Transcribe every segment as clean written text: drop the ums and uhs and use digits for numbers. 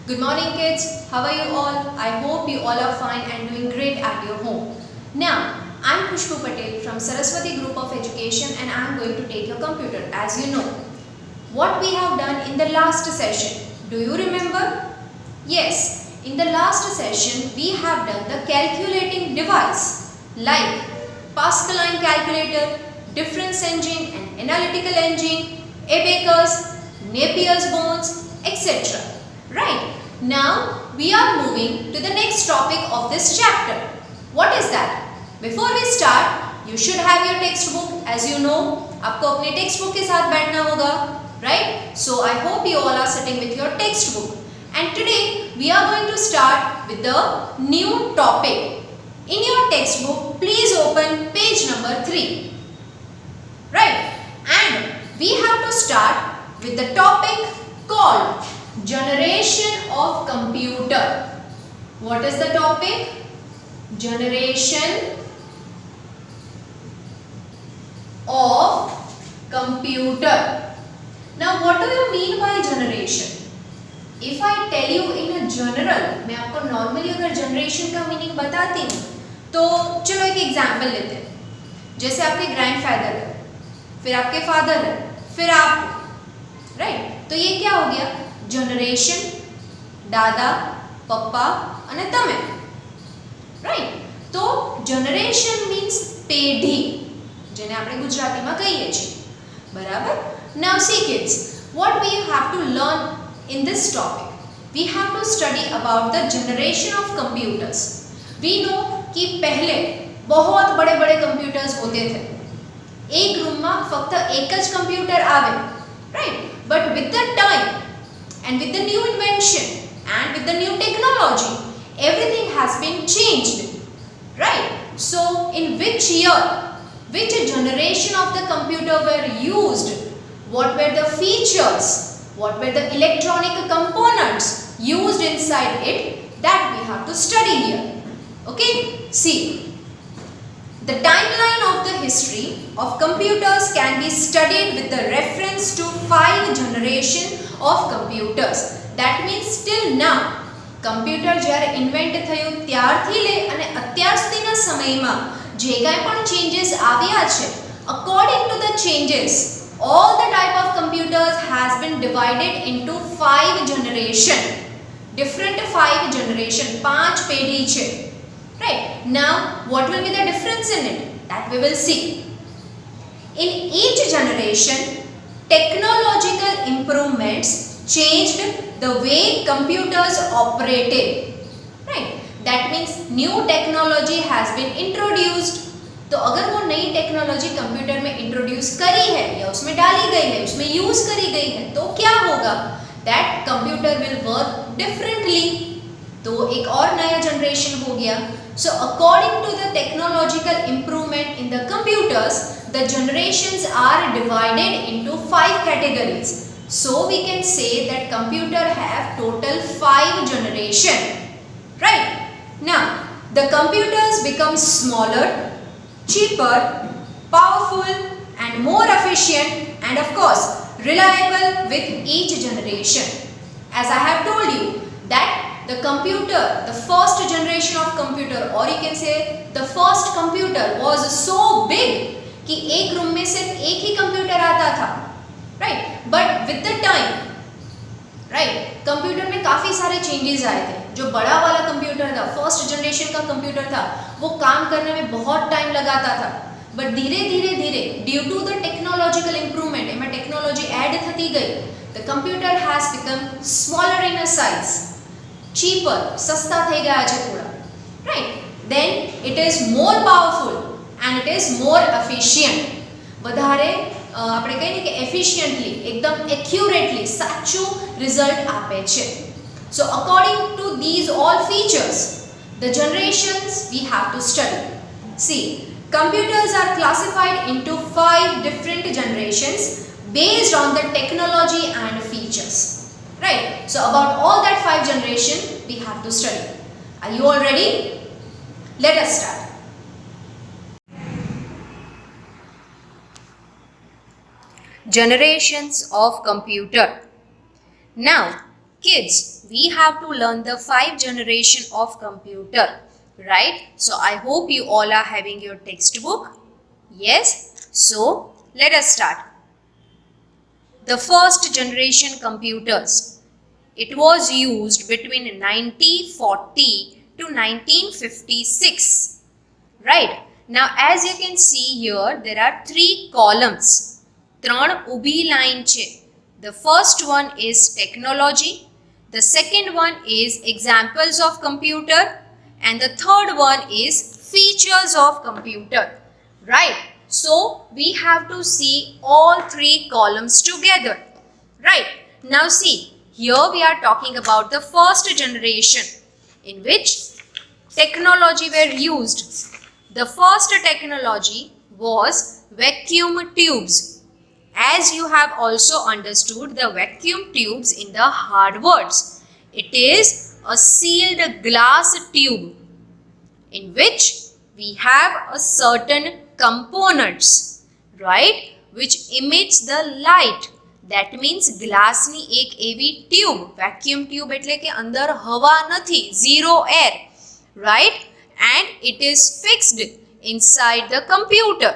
Good morning, kids. How are you all? I hope you all are fine and doing great at your home. Now, I'm Khushbu Patel from Saraswati Group of Education and I'm going to take your computer. As you know, what we have done in the last session, do you remember? Yes, in the last session we have done the calculating device like Pascaline calculator, difference engine and analytical engine, abacus, Napier's bones, etc. Right, now we are moving to the next topic of this chapter. What is that? Before we start, you should have your textbook. As you know, आपको अपने textbook के साथ बैठना होगा, right? So I hope you all are sitting with your textbook. And today we are going to start with the new topic. In your textbook, please open page number 3. Right? And we have to start with the topic called Generation of Computer. What is the topic? Generation of computer. Now what do you mean by generation? If I tell you in a general, मैं आपको normally अगर generation का meaning बताती हूँ तो चलो एक example लेते हैं. जैसे आपके ग्रैंडफादर है, फिर आपके फादर है, फिर आप, राइट? तो ये क्या हो गया? जनरेशन, दादा, पप्पा અને તમે, રાઈટ? તો जनरेशन मीन्स પેઢી, જેને આપણે ગુજરાતીમાં કહીએ છીએ, બરાબર? Now see kids, what we have to learn in this topic, we have to study about the generation of computers. We know कि पहले बहुत बड़े बड़े कंप्यूटर्स होते थे. एक रूम में फक्त एक ज कंप्यूटर आवे, right? But with the time and with the new invention and with the new technology, everything has been changed, right? So in which year, which generation of the computer were used, what were the features, what were the electronic components used inside it, that we have to study here. Okay, see, the timeline of the history of computers can be studied with the reference to 5 generations of computers. That means till now, computer જ્યારે invent થયું ત્યારથી લે અને અત્યાર સુધીના સમયમાં જે કાંઈ પણ ચેન્જીસ આવ્યા છે, according to the changes, all the type of computers has been divided into 5 generation. Different 5 generation, 5 પેઢી છે. Right? Now, what will be the difference in it? That we will see. In each generation, technological improvements changed the way computers operated. Right? That means new technology has been introduced. तो अगर वो नई technology computer में introduce करी है या उसमें डाली गई है, उसमें यूज करी गई है, तो क्या होगा? That computer will work differently. तो एक और नया जनरेशन हो गया. So according to the technological improvement in the computers, the generations are divided into 5 categories. So we can say that computer have total 5 generation. Right? Now, the computers become smaller, cheaper, powerful and more efficient and of course reliable with each generation. As I have told you that the computer, the first generation of computer or you can say the first computer was so big कि एक room में सिर्फ एक ही computer आता था, right? But with the time, right, computer में काफ़ी सारे चेंजेस आए थे. जो बड़ा वाला कंप्यूटर था, फर्स्ट जनरेशन का कंप्यूटर था, वो काम करने में बहुत टाइम लगाता था. बट धीरे धीरे धीरे due to the technological improvement, एમાં टेक्नोलॉजी एड થતી गई, the computer has become smaller in a size, cheaper, સસ્તા થઈ ગયા છે થોડા, right? Then it is more powerful and it is more efficient. વધારે આપણે કહીએ કે efficiently, એકદમ accurately સાચું રિઝલ્ટ આપે છે. So according to these all features, the generations we have to study. See, computers are classified into 5 different generations based on the technology and features. Right? So about all that 5 generation we have to study. Are you all ready? Let us start. Generations of computer. Now, Kids, we have to learn the 5 generation of computer, right? So I hope you all are having your textbook. Yes? So let us start. The first generation computers. It was used between 1940 to 1956. Right? Now as you can see here, there are 3 columns. 3 ઊભી line છે. The first one is technology. The second one is examples of computer. And the third one is features of computer. Right? So we have to see all 3 columns together. Right? Now see, here we are talking about the first generation in which technology were used. The first technology was vacuum tubes. As you have also understood the vacuum tubes in the hard words. It is a sealed glass tube in which we have a certain components, right, which emits the light. That means glass ની એક એવી tube, vacuum tube એટલે કે અંદર હવા નથી, zero air, right, and it is fixed inside the computer.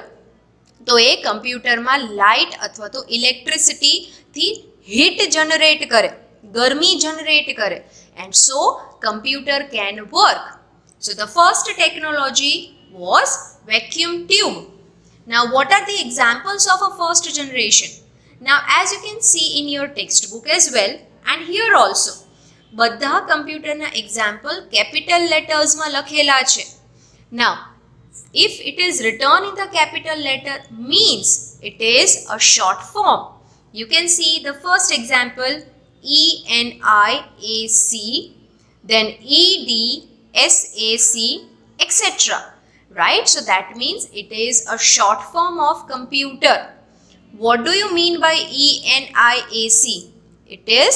તો એ કમ્પ્યુટરમાં લાઇટ અથવા તો ઇલેક્ટ્રિસિટી થી હીટ જનરેટ કરે, ગરમી જનરેટ કરે, and so computer can work. So the first technology was vacuum tube. Now what are the examples of a first generation? Now as you can see in your textbook as well and here also, બધા કમ્પ્યુટરના example capital letters માં લખેલા છે. Now if it is written in the capital letter means it is a short form. You can see the first example ENIAC, then EDSAC, etc. Right? So that means it is a short form of computer. What do you mean by ENIAC? It is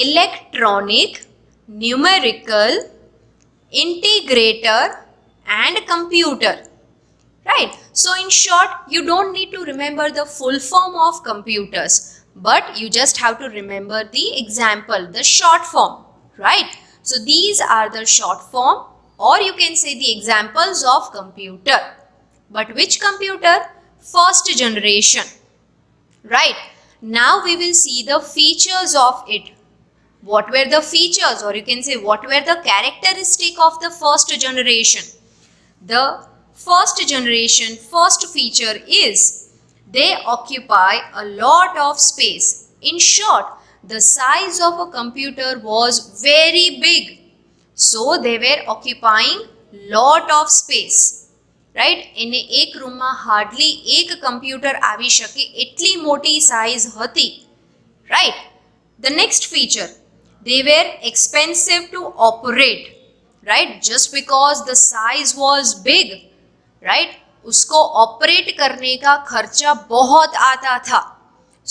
electronic, numerical, integrator and computer. Right? So in short, you don't need to remember the full form of computers, but you just have to remember the example, the short form. Right? So these are the short form, or you can say the examples of computer. But which computer? First generation. Right? Now we will see the features of it. What were the features, or you can say what were the characteristics of the first generation? The first generation first feature is they occupy a lot of space. In short, the size of a computer was very big. So they were occupying lot of space. Right? એને એક રૂમમાં hardly એક computer આવી શકે એટલી મોટી size હતી. Right? The next feature, they were expensive to operate. Right? Just because the size was big, right, उसको ऑपरेट करने का खर्चा बहुत आता था.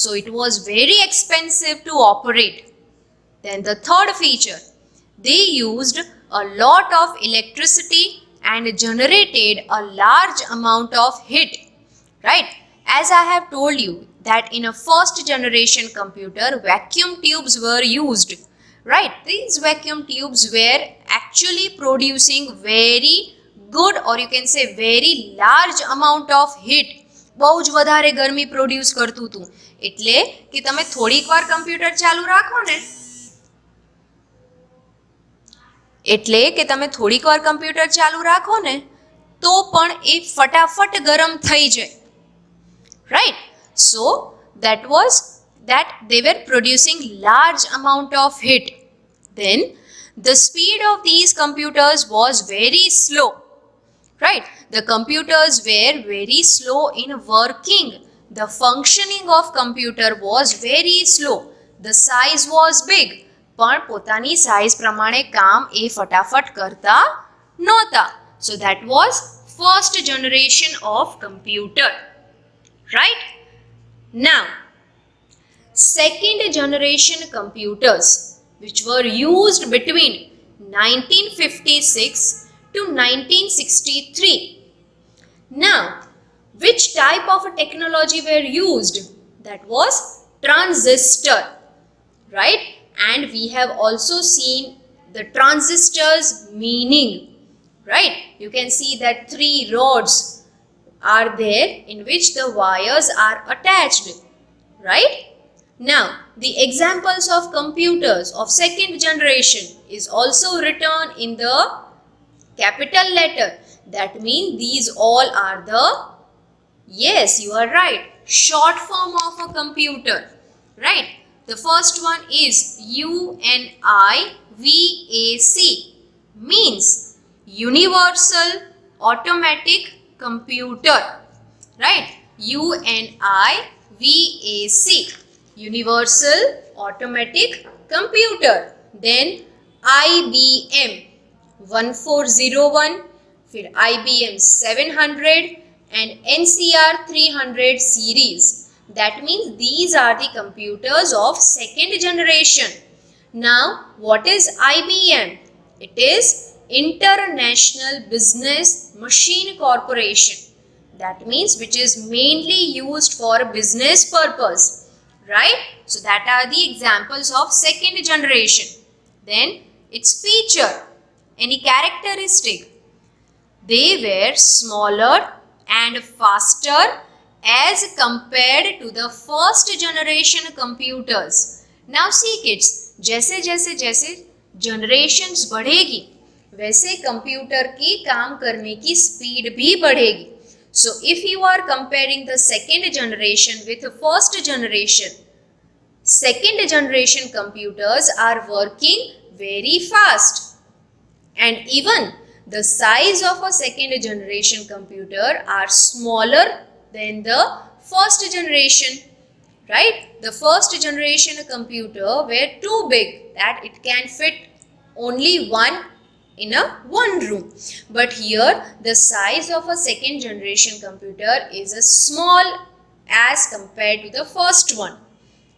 So it was very expensive to operate. Then the third feature, they used a lot of electricity and generated a large amount of heat. Right? As I have told you that in a first generation computer, vacuum tubes were used. Right? These vacuum tubes were actually producing very good, or you can say very large amount of heat. બહુ જ વધારે ગરમી produce કરતું હતું. એટલે કે તમે થોડીક વાર કમ્પ્યુટર ચાલુ રાખો ને, એટલે કે તમે થોડીક વાર કમ્પ્યુટર ચાલુ રાખો ને તો પણ એ ફટાફટ ગરમ થઈ જાય. Right? So that was that they were producing large amount of heat. Then the speed of these computers was very slow. Right? The computers were very slow in working. The functioning of computer was very slow. The size was big. પણ પોતાની size પ્રમાણે કામ એ ફટાફટ કરતા નહોતા. So that was first generation of computer. Right? Now, second generation computers which were used between 1956 to 1963. Now, which type of technology were used? That was transistor. Right? And we have also seen the transistor's meaning, right? You can see that 3 rods are there in which the wires are attached, right? Now, the examples of computers of second generation is also written in the capital letter. That means these all are the, yes, you are right, short form of a computer, right? The first one is UNIVAC, means Universal Automatic Computer, right? UNIVAC, Universal Automatic Computer. Then IBM 1401, फिर IBM 700 and NCR 300 series. That means these are the computers of second generation. Now, what is IBM? It is International Business Machine Corporation. That means which is mainly used for business purpose, right? So that are the examples of second generation. Then its feature, any characteristic. They were smaller and faster as compared to the first generation computers. Now see kids, जैसे जैसे जैसे generations बढ़ेगी वैसे computer की काम करने की speed भी बढ़ेगी. So if you are comparing the second generation with the first generation, second generation computers are working very fast, and even the size of a second generation computer are smaller than the first generation, right? The first generation computer were too big that it can fit only one in a one room, but here the size of a second generation computer is a small as compared to the first one,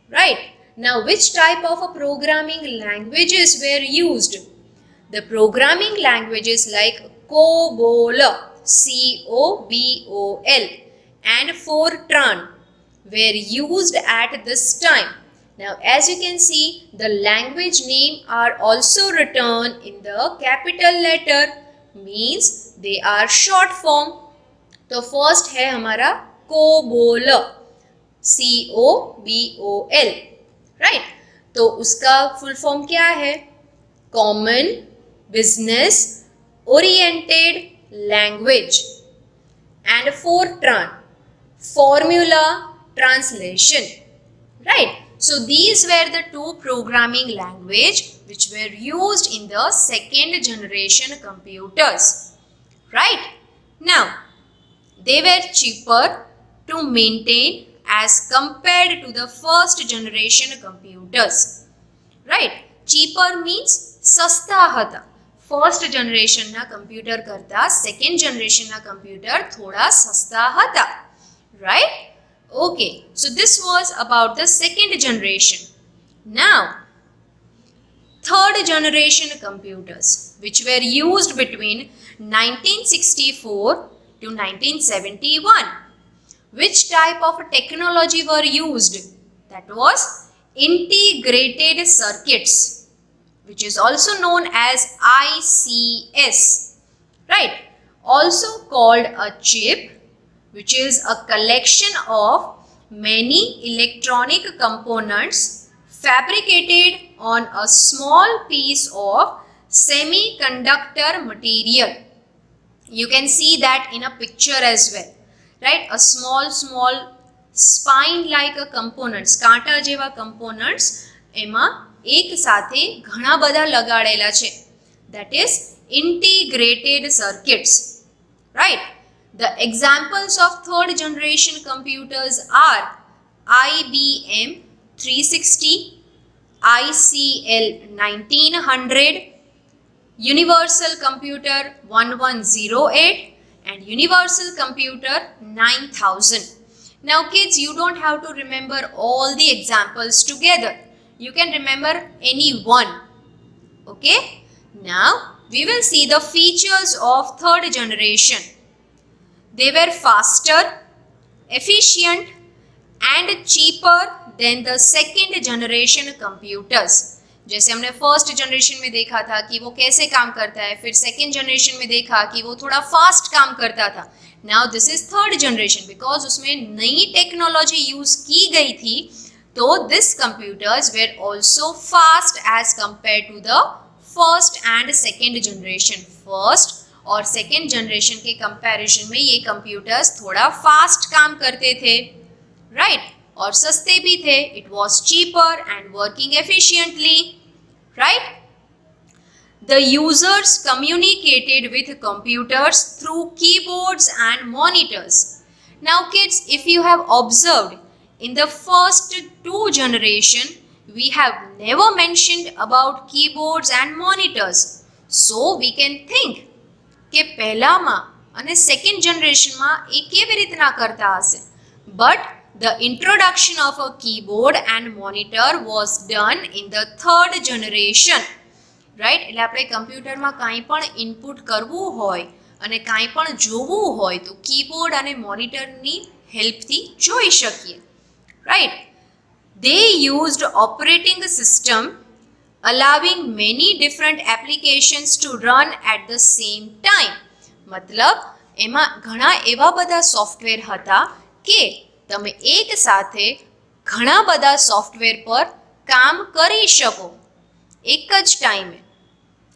right? Now, which type of a programming languages were used? The programming languages like COBOL, COBOL, and Fortran were used at this time. Now, as you can see, the language name are also written in the capital letter, means they are short form. तो first है हमारा COBOL, COBOL, right? तो उसका full form क्या है? Common Business Oriented Language. And Fortran, Formula Translation, right? So these were the two programming language which were used in the second generation computers, right? Now, they were cheaper to maintain as compared to the first generation computers, right? Cheaper means सस्ता હતા. First જનરેશનના computer કરતાં second જનરેશનના computer થોડા સસ્તા હતા, right? Okay, so this was about the second generation. Now, third generation computers which were used between 1964 to 1971. Which type of technology were used? That was integrated circuits, which is also known as ICS, right? Also called a chip, which is a collection of many electronic components fabricated on a small piece of semiconductor material. You can see that in a picture as well, right? A small spine like a components, કાંટા જેવા components એમાં એક સાથે ઘણા બધા લગાડેલા છે. That is integrated circuits, right? The examples of third generation computers are IBM 360, ICL 1900, Universal Computer 1108 and Universal Computer 9000. Now kids, you don't have to remember all the examples together. You can remember any one. Okay? Now, we will see the features of third generation. They were faster, efficient and cheaper than the second generation computers. जैसे हमने first generation में देखा था कि वो कैसे काम करता है, फिर सेकेंड जनरेशन में देखा कि वो थोड़ा फास्ट काम करता था. Now this is third generation, because उसमें नई टेक्नोलॉजी यूज की गई थी, तो this computers were also fast as compare to the first and second generation. First और सेकेंड जनरेशन के कंपैरिजन में ये कंप्यूटर्स थोड़ा फास्ट काम करते थे, राइट, और सस्ते भी थे. It was cheaper and working efficiently, right. The users communicated with computers through keyboards and monitors. Now kids, if you have observed, in the first two generation, we have never mentioned about keyboards and monitors. So we can think કે પહેલામાં અને second જનરેશનમાં એ કેવી રીતના કરતા હશે. But the introduction of a keyboard and monitor was done in the third generation, right. એટલે આપણે કમ્પ્યુટરમાં કાંઈ પણ ઇનપુટ કરવું હોય અને કાંઈ પણ જોવું હોય તો કીબોર્ડ અને મોનિટરની હેલ્પથી જોઈ શકીએ, right. They used operating system allowing many different applications to run at the same time. मतलब એમાં ઘણા એવા બધા સોફ્ટવેર હતા કે તમે એક સાથે ઘણા બધા સોફ્ટવેર પર કામ કરી શકો એક જ ટાઈમે,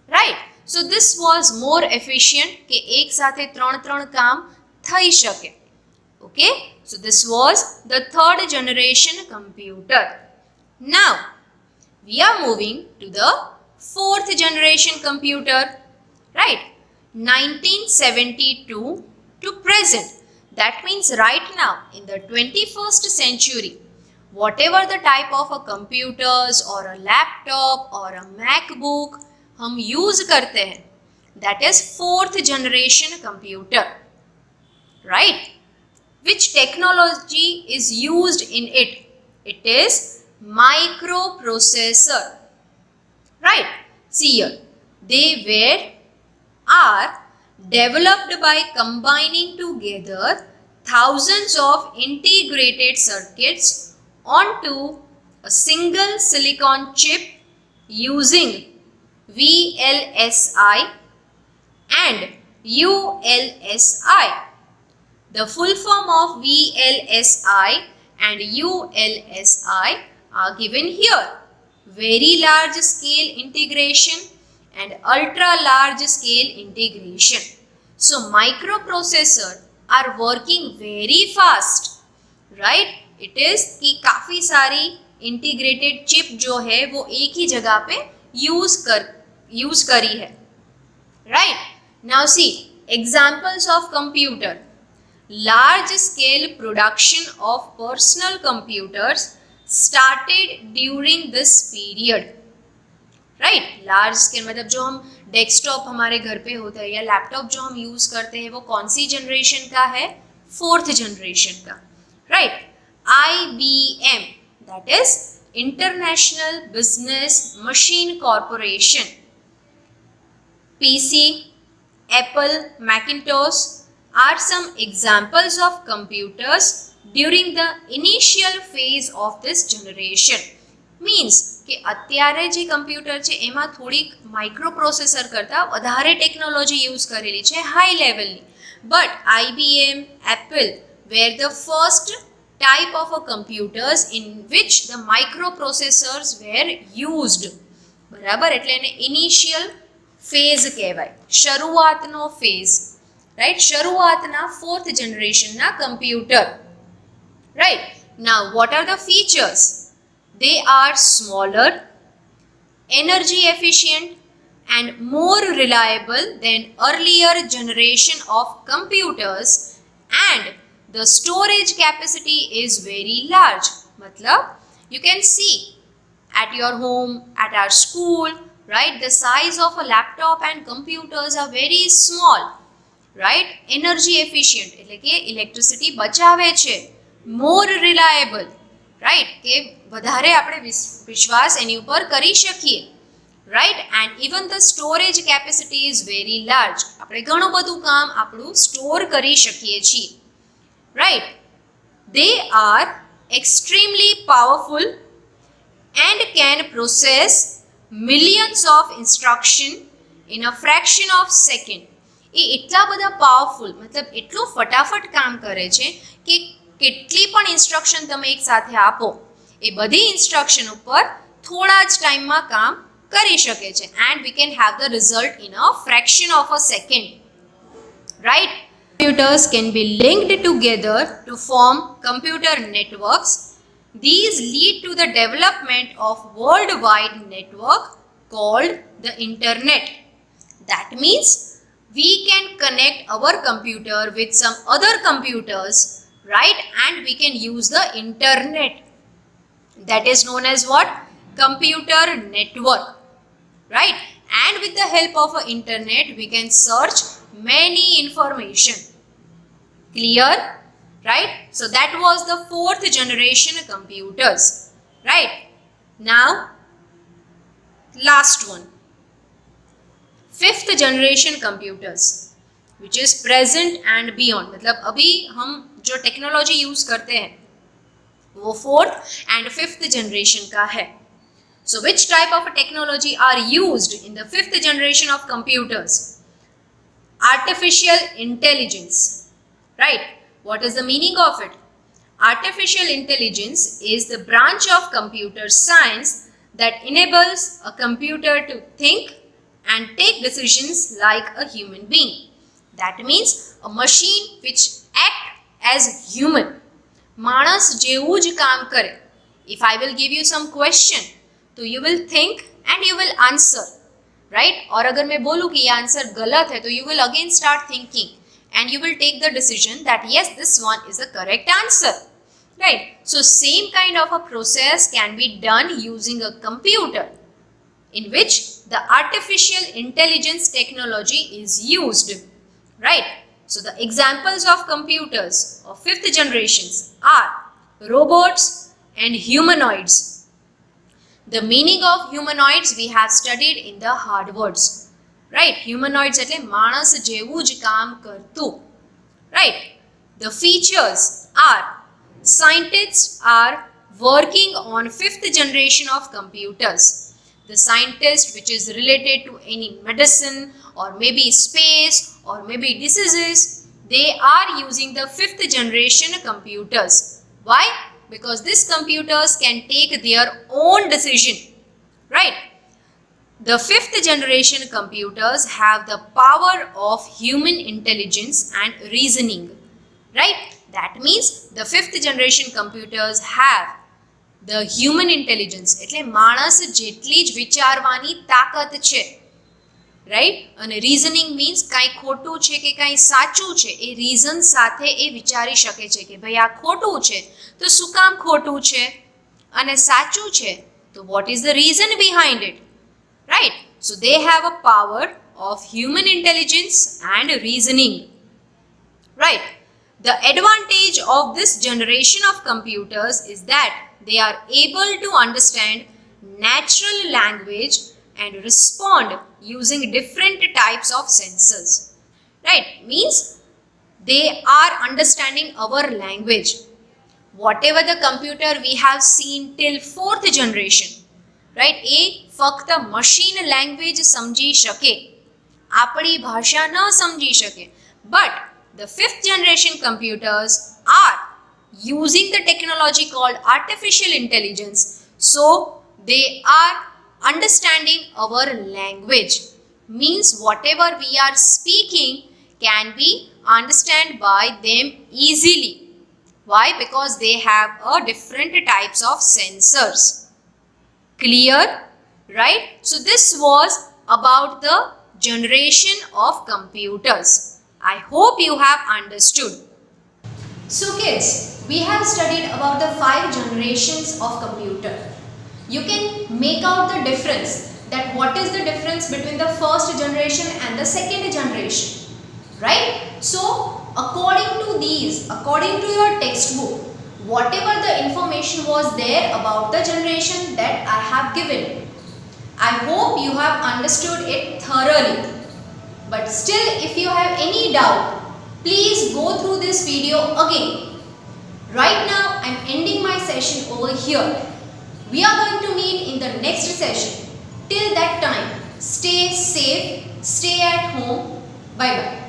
right. So this was more efficient કે એક સાથે ત્રણ કામ થઈ શકે. Okay, so this was the third generation computer. Now we are moving to the fourth generation computer, right. 1972 to present. That means right now in the 21st century, whatever the type of a computers or a laptop or a MacBook हम use करते हैं, that is fourth generation computer, right. Which technology is used in it? It is microprocessor, right. See here, they are developed by combining together thousands of integrated circuits onto a single silicon chip using VLSI and ULSI. The full form of VLSI and ULSI are given here. Very large scale integration and ultra large scale integration. So microprocessor are working very fast, right. It is कि काफ़ी सारी integrated chip जो है वो एक ही जगह पे use करी है, right. Now see examples of computer. Large scale production of personal computers started during this period, right. Large scale मतलब जो हम डेस्कटॉप हमारे घर पे होता है या लैपटॉप जो हम यूज़ करते हैं वो कौन सी जनरेशन का है? फोर्थ जनरेशन का, right. IBM, that is international business machine corporation. PC, Apple, Macintosh are some examples of computers during the initial phase of this generation. Means કે અત્યારે જે કમ્પ્યુટર છે એમાં થોડીક માઇક્રો પ્રોસેસર કરતાં વધારે ટેકનોલોજી યુઝ કરેલી છે હાઈ લેવલની. But IBM, Apple were the first type of a computers in which the microprocessors were used. બરાબર, એટલે એને ઇનિશિયલ ફેઝ કહેવાય, શરૂઆતનો ફેઝ, રાઈટ. શરૂઆતના ફોર્થ જનરેશનના computer, right. Now what are the features? They are smaller, energy efficient and more reliable than earlier generation of computers, and the storage capacity is very large. मतलब you can see at your home, at our school, right, the size of a laptop and computers are very small, right. Energy efficient એટલે કે electricity બચાવે છે. More reliable, right, કે વધારે આપણે વિશ્વાસ એની ઉપર કરી શકીએ, right. And even the storage capacity is very large. આપણે ઘણું બધું કામ આપણું સ્ટોર કરી શકીએ છીએ, right. They are extremely powerful and can process millions of instruction in a fraction of second. એ એટલા બધા પાવરફુલ, મતલબ એટલું ફટાફટ કામ કરે છે કે કેટલી પણ ઇન્સ્ટ્રક્શન તમે એક સાથે આપો એ બધી ઇન્સ્ટ્રક્શન ઉપર થોડા જ ટાઈમમાં કામ કરી શકે છે. And we can have the result in a fraction of a second, right. Computers can be linked together to form computer networks. These lead to the development of worldwide network called the internet. That means we can connect our computer with some other computers, right? And we can use the internet. That is known as what? Computer network, right? And with the help of a internet we can search many information. Clear? Right? So that was the fourth generation computers, right? Now last one, fifth generation computers, which is present and beyond. मतलब अभी हम जो technology use करते हैं वो fourth and fifth generation का है. So which type of technology are used in the fifth generation of computers? Artificial intelligence, right? What is the meaning of it? Artificial intelligence is the branch of computer science that enables a computer to think and take decisions like a human being. That means a machine which act as human. मानस जेवू ज काम करे. If I will give you some question, तो you will think and you will answer, right? और अगर मैं बोलूँ कि ये आंसर गलत है तो you will again start thinking and you will take the decision that yes, this one is the correct answer, right? So same kind of a process can be done using a computer in which the artificial intelligence technology is used, right? So the examples of computers of fifth generations are robots and humanoids. The meaning of humanoids we have studied in the hard words, right? Humanoids એટલે માણસ જેવું જ કામ કરતું, right? The features are scientists are working on fifth generation of computers. The scientist which is related to any medicine or maybe space or maybe diseases, they are using the fifth generation computers. Why? Because these computers can take their own decision, right? The fifth generation computers have the power of human intelligence and reasoning, right? That means the fifth generation computers have the human intelligence, એટલે માણસ જેટલી જ વિચારવાની તાકાત છે, right. અને reasoning means કાંઈ ખોટું છે કે કાંઈ સાચું છે એ રીઝન સાથે એ વિચારી શકે છે કે ભાઈ આ ખોટું છે તો શું કામ ખોટું છે, અને સાચું છે તો what is the reason behind it, right. So they have a power of human intelligence and reasoning, right. The advantage of this generation of computers is that they are able to understand natural language and respond using different types of sensors, right? Means they are understanding our language. Whatever the computer we have seen till fourth generation, right? એ ફક્ત machine language સમજી શકે, આપણી ભાષા ન સમજી શકે. But the fifth generation computers are using the technology called artificial intelligence, so they are understanding our language. Means whatever we are speaking can be understood by them easily. Why? Because they have a different types of sensors. Clear? Right? So this was about the generation of computers. I hope you have understood. So kids, we have studied about the 5 generations of computer. You can make out the difference, that what is the difference between the first generation and the second generation, right? So according to these, according to your textbook, whatever the information was there about the generation that I have given, I hope you have understood it thoroughly. But still, if you have any doubt, please go through this video again. Right now, I am ending my session over here. We are going to meet in the next session. Till that time, stay safe, stay at home. Bye bye.